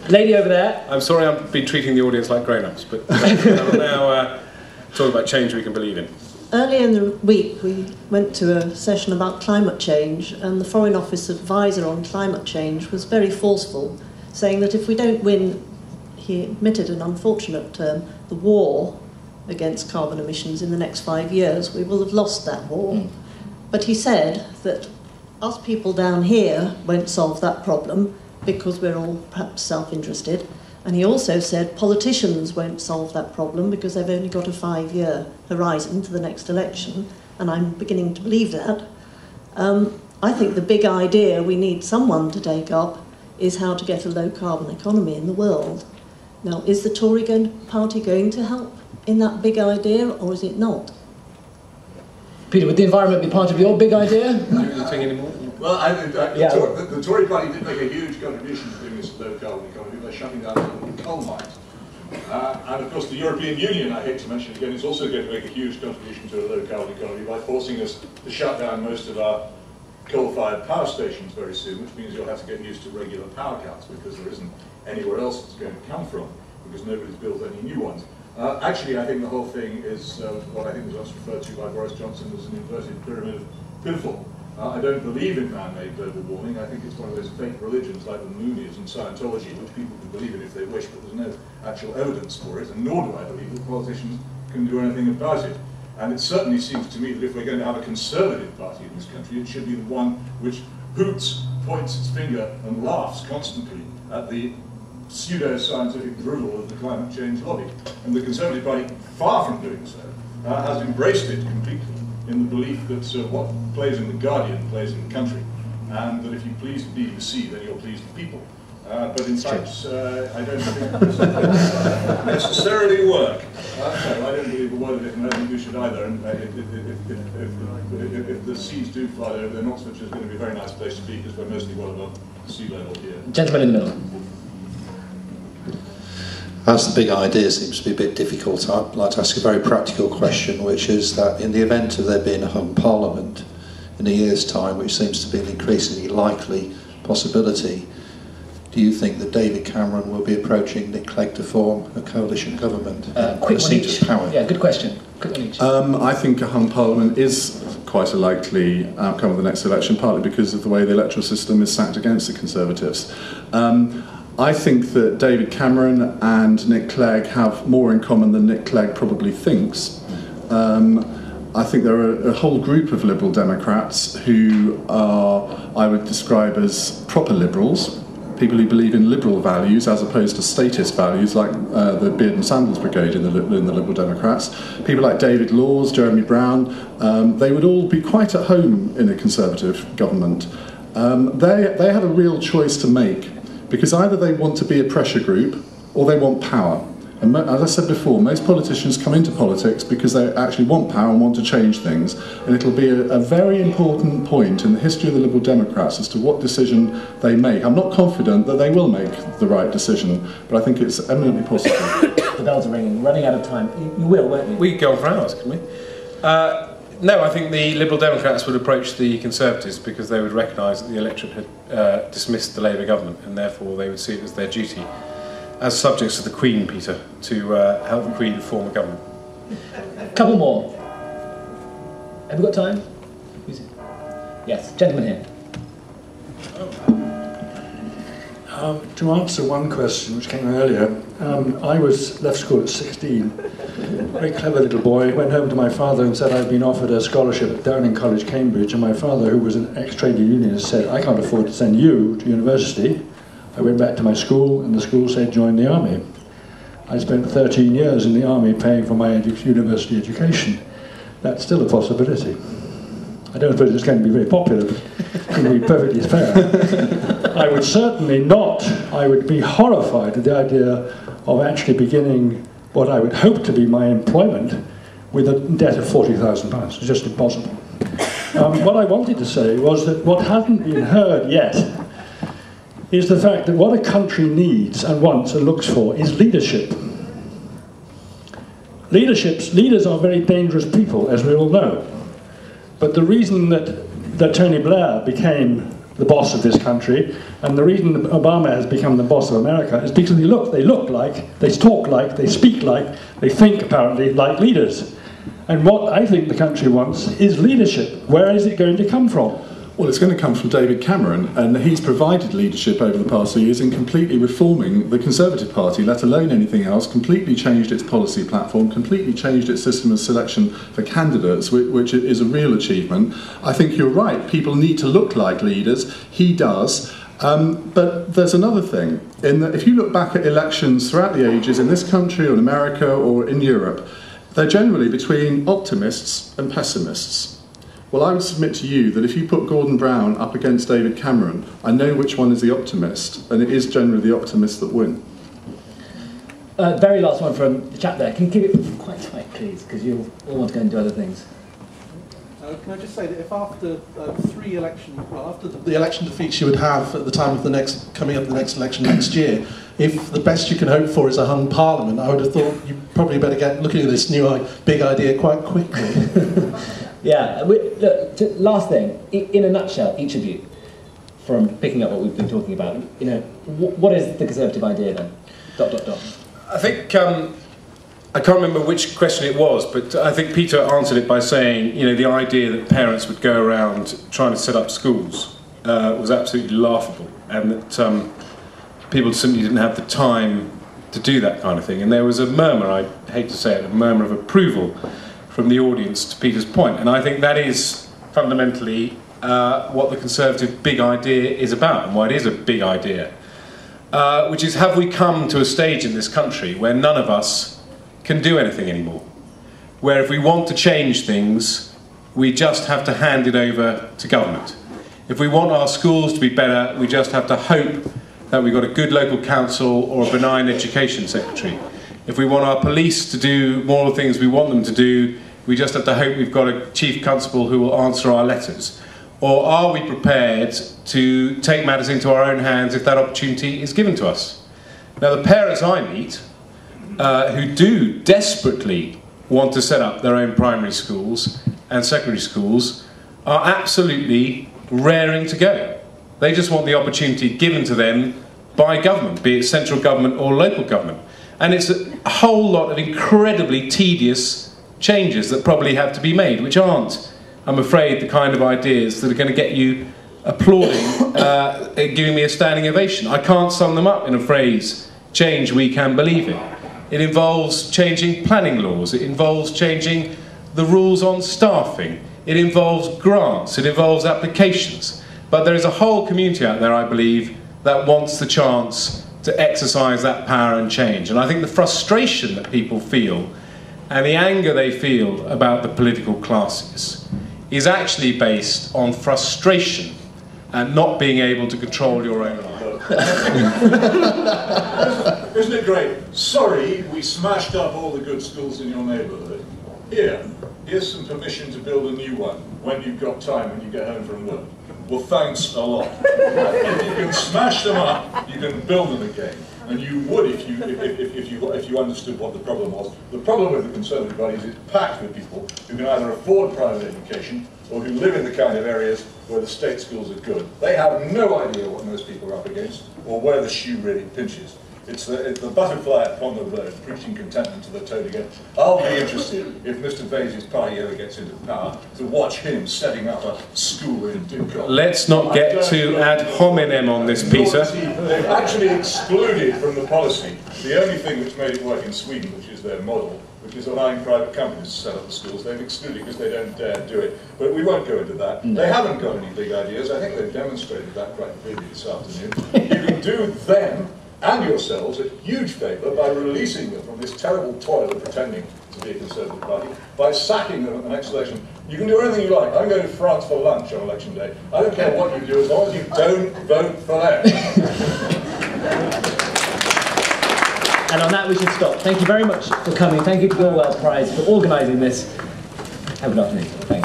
Lady over there. I'm sorry I've been treating the audience like grown-ups, but I'm now talking about change we can believe in. Earlier in the week, we went to a session about climate change, and the Foreign Office advisor on climate change was very forceful, saying that if we don't win, he admitted an unfortunate term, the war against carbon emissions in the next 5 years, we will have lost that war. But he said that us people down here won't solve that problem because we're all perhaps self-interested. And he also said politicians won't solve that problem because they've only got a 5-year horizon to the next election. And I'm beginning to believe that. I think the big idea we need someone to take up is how to get a low-carbon economy in the world. Now, is the Tory party going to help in that big idea, or is it not? Peter, would the environment be part of your big idea? Well, the Tory party did make a huge contribution to doing this low-carbon economy by shutting down the coal mines. And of course the European Union, I hate to mention it again, is also going to make a huge contribution to a low-carbon economy by forcing us to shut down most of our coal-fired power stations very soon, which means you'll have to get used to regular power cuts because there isn't anywhere else it's going to come from, because nobody's built any new ones. Actually, I think the whole thing is what I think was once referred to by Boris Johnson as an inverted pyramid of piffle. I don't believe in man-made global warming. I think it's one of those fake religions like the Moonies and Scientology, which people can believe in if they wish, but there's no actual evidence for it, and nor do I believe that politicians can do anything about it. And it certainly seems to me that if we're going to have a conservative party in this country, it should be the one which hoots, points its finger, and laughs constantly at the pseudo-scientific drivel of the climate change lobby. And the Conservative Party, far from doing so, has embraced it completely in the belief that what plays in The Guardian plays in the country, and that if you please the BBC, then you'll please the people. But in fact, I don't think that necessarily work. No, I don't believe a word of it, and I don't think you should either. And if the seas do fly over, then Oxfordshire is going to be a very nice place to be, because we're mostly well above sea level here. Gentleman in the middle. As the big idea seems to be a bit difficult, I'd like to ask a very practical question, which is that in the event of there being a hung parliament in a year's time, which seems to be an increasingly likely possibility, do you think that David Cameron will be approaching Nick Clegg to form a coalition government? Quick one each. Yeah, good question. Quick one each. I think a hung parliament is quite a likely outcome of the next election, partly because of the way the electoral system is stacked against the Conservatives. I think that David Cameron and Nick Clegg have more in common than Nick Clegg probably thinks. I think there are a whole group of Liberal Democrats who are, I would describe as proper Liberals, people who believe in liberal values as opposed to statist values like the Beard and Sandals Brigade in the Liberal Democrats. People like David Laws, Jeremy Brown, they would all be quite at home in a Conservative government. They had a real choice to make, because either they want to be a pressure group or they want power. And as I said before, most politicians come into politics because they actually want power and want to change things. And it'll be a very important point in the history of the Liberal Democrats as to what decision they make. I'm not confident that they will make the right decision, but I think it's eminently possible. The bells are ringing. Running out of time. You will, won't you? We could go on for hours, couldn't we? No, I think the Liberal Democrats would approach the Conservatives because they would recognise that the electorate had dismissed the Labour government, and therefore they would see it as their duty, as subjects of the Queen, Peter, to help the Queen form a government. Couple more. Have we got time? Yes, gentleman here. To answer one question which came earlier, I left school at 16. Very clever little boy, went home to my father and said I'd been offered a scholarship at Downing College, Cambridge, and my father, who was an ex-trade unionist, said, I can't afford to send you to university. I went back to my school, and the school said join the army. I spent 13 years in the army paying for my university education. That's still a possibility. I don't suppose it's going to be very popular, but it's going to be perfectly fair. I would certainly not, I would be horrified at the idea of actually beginning what I would hope to be my employment with a debt of £40,000. It's just impossible. What I wanted to say was that what hasn't been heard yet is the fact that what a country needs and wants and looks for is leadership. Leaders are very dangerous people, as we all know. But the reason that Tony Blair became the boss of this country, and the reason Obama has become the boss of America is because they look like, they talk like, they speak like, they think apparently like leaders. And what I think the country wants is leadership. Where is it going to come from? Well, it's going to come from David Cameron, and he's provided leadership over the past few years in completely reforming the Conservative Party, let alone anything else, completely changed its policy platform, completely changed its system of selection for candidates, which is a real achievement. I think you're right, people need to look like leaders. He does. But there's another thing, in that if you look back at elections throughout the ages in this country or in America or in Europe, they're generally between optimists and pessimists. Well, I would submit to you that if you put Gordon Brown up against David Cameron, I know which one is the optimist, and it is generally the optimists that win. Very last one from the chat there. Can you keep it quite tight, please, because you'll all want to go and do other things. Can I just say that if after after the election defeats you would have at the time of the next, coming up the next election next year, if the best you can hope for is a hung parliament, I would have thought you probably better get looking at this new big idea quite quickly. Yeah, look, last thing, in a nutshell, each of you, from picking up what we've been talking about, you know, what is the Conservative idea then? ... I think, I can't remember which question it was, but I think Peter answered it by saying, you know, the idea that parents would go around trying to set up schools was absolutely laughable, and that people simply didn't have the time to do that kind of thing. And there was a murmur, I hate to say it, a murmur of approval from the audience to Peter's point, and I think that is fundamentally what the Conservative big idea is about, and why it is a big idea, which is, have we come to a stage in this country where none of us can do anything anymore, where if we want to change things, we just have to hand it over to government. If we want our schools to be better, we just have to hope that we've got a good local council or a benign education secretary. If we want our police to do more of the things we want them to do, we just have to hope we've got a chief constable who will answer our letters. Or are we prepared to take matters into our own hands if that opportunity is given to us? Now, the parents I meet, who do desperately want to set up their own primary schools and secondary schools, are absolutely raring to go. They just want the opportunity given to them by government, be it central government or local government. And it's a whole lot of incredibly tedious changes that probably have to be made, which aren't, I'm afraid, the kind of ideas that are going to get you applauding, giving me a standing ovation. I can't sum them up in a phrase, change we can believe in. It involves changing planning laws, it involves changing the rules on staffing, it involves grants, it involves applications. But there is a whole community out there, I believe, that wants the chance to exercise that power and change. And I think the frustration that people feel and the anger they feel about the political classes is actually based on frustration and not being able to control your own life. Isn't it great? Sorry, we smashed up all the good schools in your neighbourhood. Here's some permission to build a new one when you've got time, when you get home from work. Well, thanks a lot. If you can smash them up, you can build them again. And you would if you understood what the problem was. The problem with the Conservative Party is it's packed with people who can either afford private education or who live in the kind of areas where the state schools are good. They have no idea what most people are up against or where the shoe really pinches. It's the butterfly upon the road, preaching contentment to the toad again. I'll be interested, if Mr. Vaizey's party ever gets into power, to watch him setting up a school in Didcot. Let's not get too ad hominem on this, Peter. They've actually excluded from the policy the only thing which made it work in Sweden, which is their model, which is allowing private companies to set up the schools. They've excluded because they don't dare do it. But we won't go into that. No. They haven't got any big ideas. I think they've demonstrated that quite clearly this afternoon. You can do them and yourselves a huge favour by releasing them from this terrible toil of pretending to be a Conservative Party, by sacking them at the next election. You can do anything you like. I'm going to France for lunch on election day. I don't care what you do as long as you don't vote for them. And on that we should stop. Thank you very much for coming. Thank you to the Orwell Prize for organising this. Have a good afternoon. Thanks.